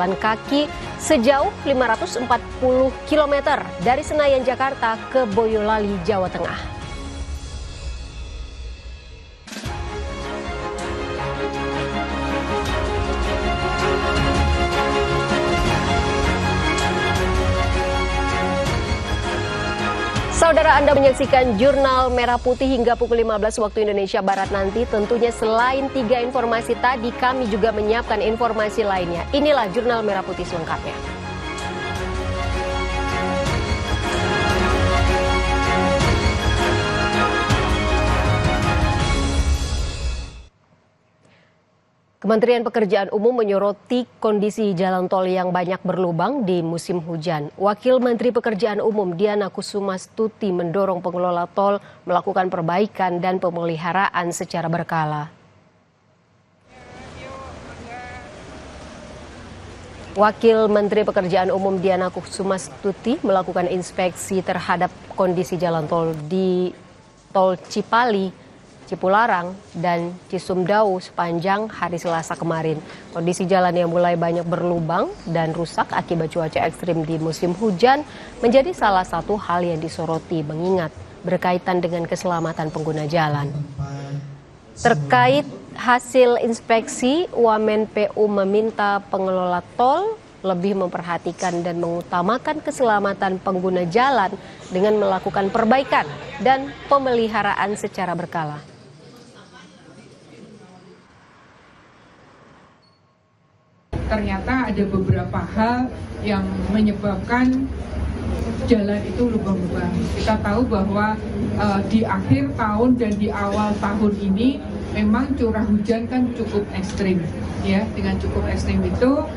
berjalan kaki sejauh 540 km dari Senayan, Jakarta ke Boyolali, Jawa Tengah. Saudara, Anda menyaksikan Jurnal Merah Putih hingga pukul 15 waktu Indonesia Barat nanti. Tentunya selain 3 informasi tadi, kami juga menyiapkan informasi lainnya. Inilah Jurnal Merah Putih selengkapnya. Kementerian Pekerjaan Umum menyoroti kondisi jalan tol yang banyak berlubang di musim hujan. Wakil Menteri Pekerjaan Umum Diana Kusumastuti mendorong pengelola tol melakukan perbaikan dan pemeliharaan secara berkala. Wakil Menteri Pekerjaan Umum Diana Kusumastuti melakukan inspeksi terhadap kondisi jalan tol di Tol Cipali, Cipularang, dan Cisumdawu sepanjang hari Selasa kemarin. Kondisi jalan yang mulai banyak berlubang dan rusak akibat cuaca ekstrim di musim hujan menjadi salah satu hal yang disoroti mengingat berkaitan dengan keselamatan pengguna jalan. Terkait hasil inspeksi, Wamen PU meminta pengelola tol lebih memperhatikan dan mengutamakan keselamatan pengguna jalan dengan melakukan perbaikan dan pemeliharaan secara berkala. Ternyata ada beberapa hal yang menyebabkan jalan itu lubang-lubang. Kita tahu bahwa di akhir tahun dan di awal tahun ini memang curah hujan kan cukup ekstrim, ya. Dengan cukup ekstrim itu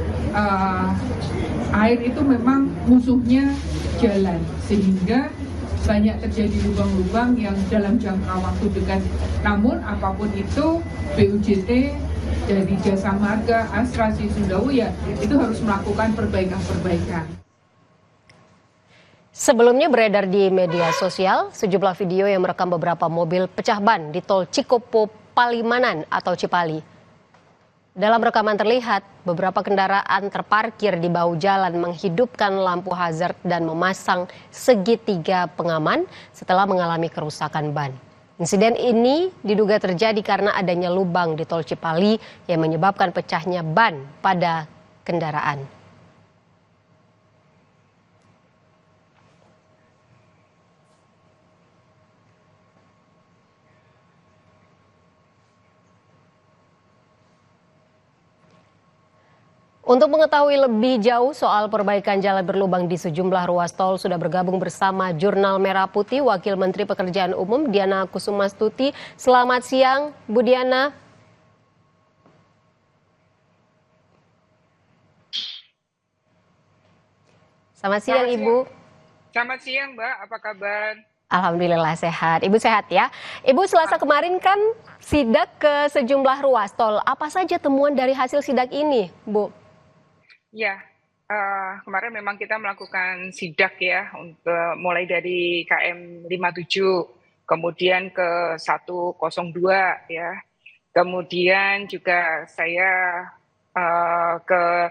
air itu memang musuhnya jalan, sehingga banyak terjadi lubang-lubang yang dalam jangka waktu dekat. Namun apapun itu, BUJT dari Jasa Marga, Astra, Cisumdawu ya itu harus melakukan perbaikan-perbaikan. Sebelumnya beredar di media sosial sejumlah video yang merekam beberapa mobil pecah ban di tol Cikopo Palimanan atau Cipali. Dalam rekaman terlihat beberapa kendaraan terparkir di bahu jalan menghidupkan lampu hazard dan memasang segitiga pengaman setelah mengalami kerusakan ban. Insiden ini diduga terjadi karena adanya lubang di tol Cipali yang menyebabkan pecahnya ban pada kendaraan. Untuk mengetahui lebih jauh soal perbaikan jalan berlubang di sejumlah ruas tol, sudah bergabung bersama Jurnal Merah Putih Wakil Menteri Pekerjaan Umum Diana Kusumastuti. Selamat siang, Bu Diana. Selamat siang, Ibu. Selamat siang, Mbak. Apa kabar? Alhamdulillah sehat. Ibu sehat ya. Ibu, Selasa kemarin kan sidak ke sejumlah ruas tol. Apa saja temuan dari hasil sidak ini, Bu? Ya, kemarin memang kita melakukan sidak ya, untuk mulai dari KM 57, kemudian ke 102 ya, kemudian juga saya ke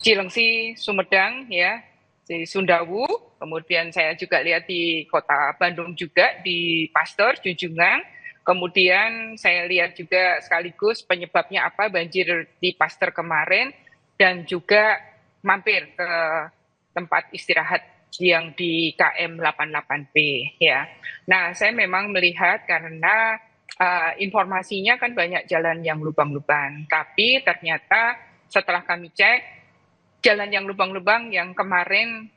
Cilengsi, Sumedang ya, di Sundawu, kemudian saya juga lihat di kota Bandung juga, di Pasteur, Junjungan, kemudian saya lihat juga sekaligus penyebabnya apa banjir di Pasteur kemarin, dan juga mampir ke tempat istirahat yang di KM 88B ya. Nah, saya memang melihat karena informasinya kan banyak jalan yang lubang-lubang, tapi ternyata setelah kami cek, jalan yang lubang-lubang yang kemarin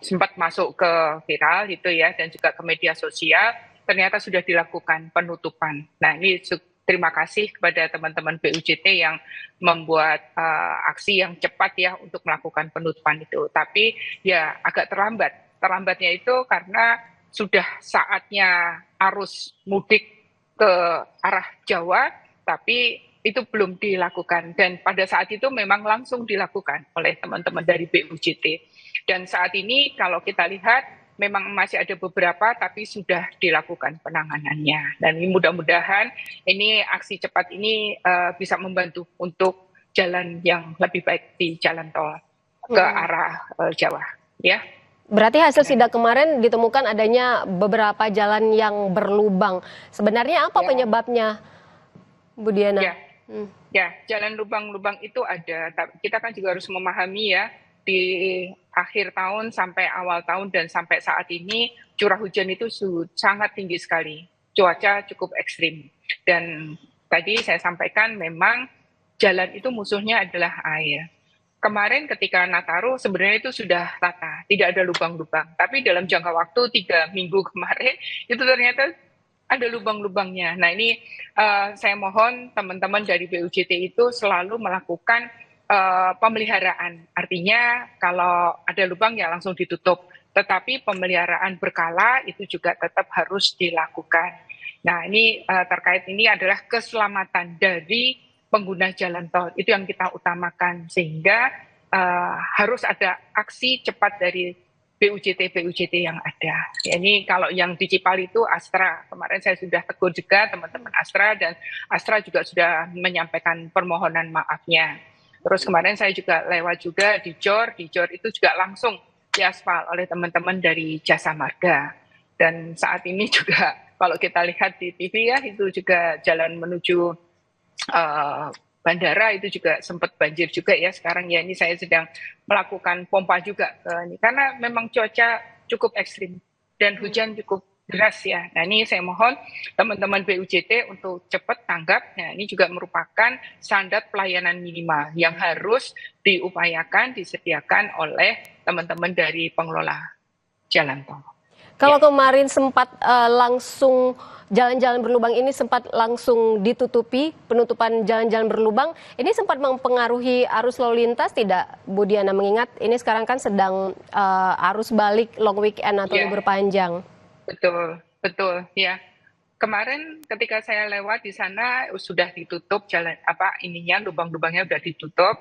sempat masuk ke viral gitu ya, dan juga ke media sosial, ternyata sudah dilakukan penutupan. Nah, ini terima kasih kepada teman-teman BUJT yang membuat aksi yang cepat ya untuk melakukan penutupan itu. Tapi ya agak terlambat. Terlambatnya itu karena sudah saatnya arus mudik ke arah Jawa, tapi itu belum dilakukan. Dan pada saat itu memang langsung dilakukan oleh teman-teman dari BUJT. Dan saat ini kalau kita lihat memang masih ada beberapa, tapi sudah dilakukan penanganannya. Dan mudah-mudahan ini aksi cepat ini bisa membantu untuk jalan yang lebih baik di jalan tol ke arah Jawa, ya. Berarti hasil sidak kemarin ditemukan adanya beberapa jalan yang berlubang. Sebenarnya apa penyebabnya, Bu Diana? Ya, ya, jalan lubang-lubang itu ada. Kita kan juga harus memahami ya, di akhir tahun sampai awal tahun dan sampai saat ini curah hujan itu sangat tinggi sekali. Cuaca cukup ekstrim. Dan tadi saya sampaikan memang jalan itu musuhnya adalah air. Kemarin ketika Nataru sebenarnya itu sudah rata, tidak ada lubang-lubang. Tapi dalam jangka waktu 3 minggu kemarin itu ternyata ada lubang-lubangnya. Nah ini saya mohon teman-teman dari BUJT itu selalu melakukan pemeliharaan. Artinya kalau ada lubang ya langsung ditutup. Tetapi pemeliharaan berkala itu juga tetap harus dilakukan. Nah ini terkait ini adalah keselamatan dari pengguna jalan tol, itu yang kita utamakan, sehingga harus ada aksi cepat dari BUJT yang ada. Ya, ini kalau yang di Cipali itu Astra, kemarin saya sudah tegur juga teman-teman Astra, dan Astra juga sudah menyampaikan permohonan maafnya. Terus kemarin saya juga lewat juga di JOR itu juga langsung diaspal oleh teman-teman dari Jasa Marga. Dan saat ini juga kalau kita lihat di TV ya, itu juga jalan menuju bandara itu juga sempat banjir juga ya sekarang ya. Ini saya sedang melakukan pompa juga ini karena memang cuaca cukup ekstrim dan hujan cukup deras ya. Nah ini saya mohon teman-teman BUJT untuk cepat tanggap. Nah ini juga merupakan standar pelayanan minimal yang harus diupayakan, disediakan oleh teman-teman dari pengelola jalan tol. Kalau kemarin sempat langsung jalan-jalan berlubang ini sempat langsung ditutupi, penutupan jalan-jalan berlubang, ini sempat mempengaruhi arus lalu lintas tidak, Bu Diana? Mengingat ini sekarang kan sedang arus balik long weekend atau libur panjang. Betul, ya. Kemarin ketika saya lewat di sana sudah ditutup jalan lubang-lubangnya sudah ditutup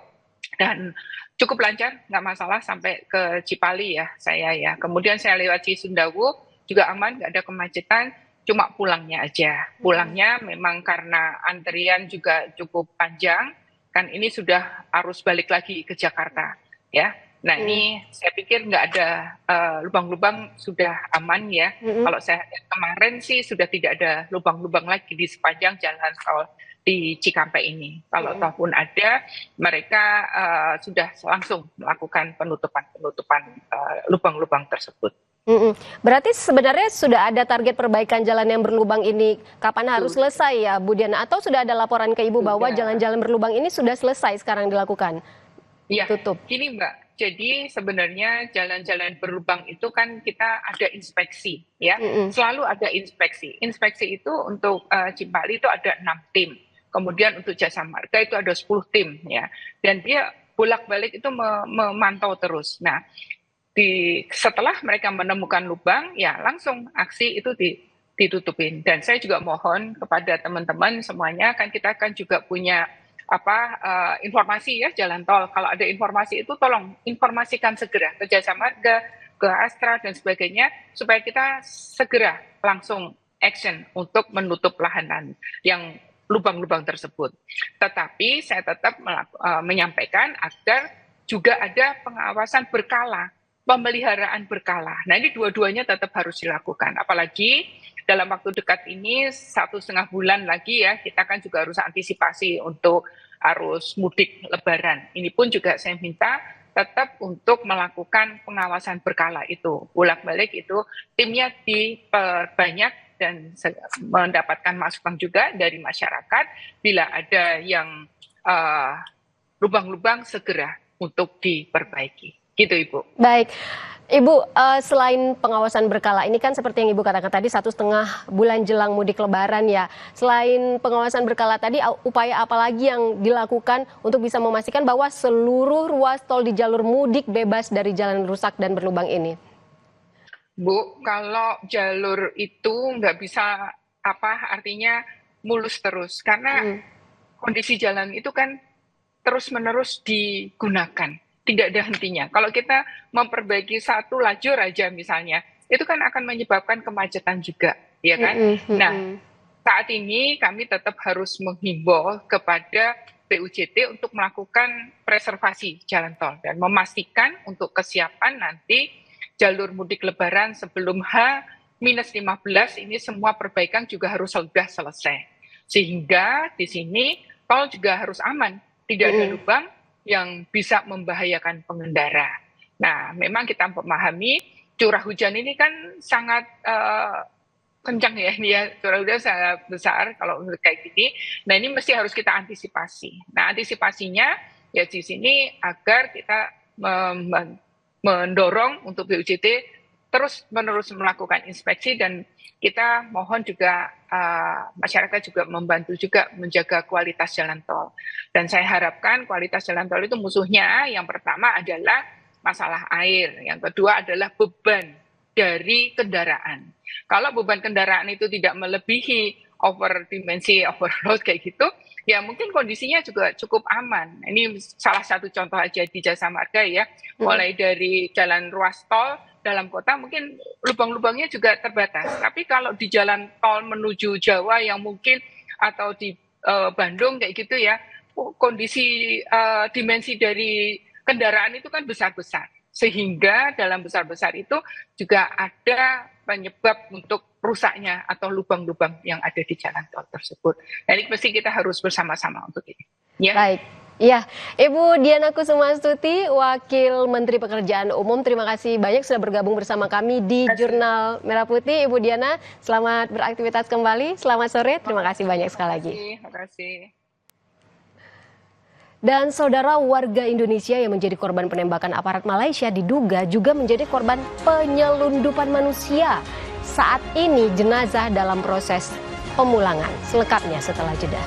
dan cukup lancar, nggak masalah sampai ke Cipali ya saya ya. Kemudian saya lewat Cisundawu juga aman, nggak ada kemacetan. Cuma pulangnya aja. Pulangnya memang karena antrian juga cukup panjang, kan ini sudah arus balik lagi ke Jakarta, ya. Nah ini saya pikir nggak ada lubang-lubang, sudah aman ya. Kalau saya kemarin sih sudah tidak ada lubang-lubang lagi di sepanjang jalan tol di Cikampek ini. Kalau ataupun ada, mereka sudah langsung melakukan penutupan lubang-lubang tersebut. Berarti sebenarnya sudah ada target perbaikan jalan yang berlubang ini kapan harus selesai ya, Bu Diana? Atau sudah ada laporan ke Ibu bahwa jalan-jalan berlubang ini sudah selesai sekarang dilakukan? Iya, tutup. Gini Mbak, jadi sebenarnya jalan-jalan berlubang itu kan kita ada inspeksi ya, selalu ada inspeksi. Inspeksi itu untuk Cipali itu ada 6 tim, kemudian untuk Jasa Marga itu ada 10 tim ya, dan dia bolak-balik itu memantau terus. Nah, setelah mereka menemukan lubang, ya langsung aksi itu ditutupin. Dan saya juga mohon kepada teman-teman semuanya, kan kita kan juga punya informasi ya jalan tol. Kalau ada informasi itu tolong informasikan segera ke Jasa Marga, ke Astra dan sebagainya, supaya kita segera langsung action untuk menutup lahanan yang lubang-lubang tersebut. Tetapi saya tetap menyampaikan agar juga ada pengawasan berkala, pemeliharaan berkala. Nah ini dua-duanya tetap harus dilakukan. Apalagi dalam waktu dekat ini 1,5 bulan lagi ya, kita kan juga harus antisipasi untuk arus mudik Lebaran. Ini pun juga saya minta tetap untuk melakukan pengawasan berkala itu. Bolak-balik itu timnya diperbanyak dan mendapatkan masukan juga dari masyarakat bila ada yang lubang-lubang segera untuk diperbaiki. Gitu Ibu. Baik, Ibu, selain pengawasan berkala, ini kan seperti yang Ibu katakan tadi 1,5 bulan jelang mudik Lebaran ya. Selain pengawasan berkala tadi, upaya apa lagi yang dilakukan untuk bisa memastikan bahwa seluruh ruas tol di jalur mudik bebas dari jalan rusak dan berlubang ini? Bu, kalau jalur itu nggak bisa artinya mulus terus, karena kondisi jalan itu kan terus-menerus digunakan. Tidak ada hentinya. Kalau kita memperbaiki satu lajur aja misalnya, itu kan akan menyebabkan kemacetan juga, ya kan? Nah, saat ini kami tetap harus menghimbau kepada BUJT untuk melakukan preservasi jalan tol dan memastikan untuk kesiapan nanti jalur mudik lebaran sebelum H-15 ini semua perbaikan juga harus sudah selesai. Sehingga di sini tol juga harus aman, tidak ada lubang yang bisa membahayakan pengendara. Nah, memang kita memahami curah hujan ini kan sangat kencang ya, ini ya, curah hujan sangat besar kalau kayak gini. Nah, ini mesti harus kita antisipasi. Nah, antisipasinya ya di sini agar kita mendorong untuk BUJT terus-menerus melakukan inspeksi, dan kita mohon juga masyarakat juga membantu juga menjaga kualitas jalan tol. Dan saya harapkan kualitas jalan tol itu musuhnya yang pertama adalah masalah air, yang kedua adalah beban dari kendaraan. Kalau beban kendaraan itu tidak melebihi dimensi overload kayak gitu, ya mungkin kondisinya juga cukup aman. Ini salah satu contoh aja di Jasa Marga ya, mulai dari jalan ruas tol dalam kota mungkin lubang-lubangnya juga terbatas. Tapi kalau di jalan tol menuju Jawa yang mungkin atau di Bandung kayak gitu ya, kondisi dimensi dari kendaraan itu kan besar-besar. Sehingga dalam besar-besar itu juga ada penyebab untuk rusaknya atau lubang-lubang yang ada di jalan tol tersebut. Jadi pasti kita harus bersama-sama untuk ini. Ya. Baik. Ya, Ibu Diana Kusumastuti, Wakil Menteri Pekerjaan Umum, terima kasih banyak sudah bergabung bersama kami di Jurnal Merah Putih. Ibu Diana, selamat beraktivitas kembali, selamat sore, terima kasih banyak sekali lagi. Terima kasih. Dan saudara, warga Indonesia yang menjadi korban penembakan aparat Malaysia diduga juga menjadi korban penyelundupan manusia. Saat ini jenazah dalam proses pemulangan. Selengkapnya setelah jeda.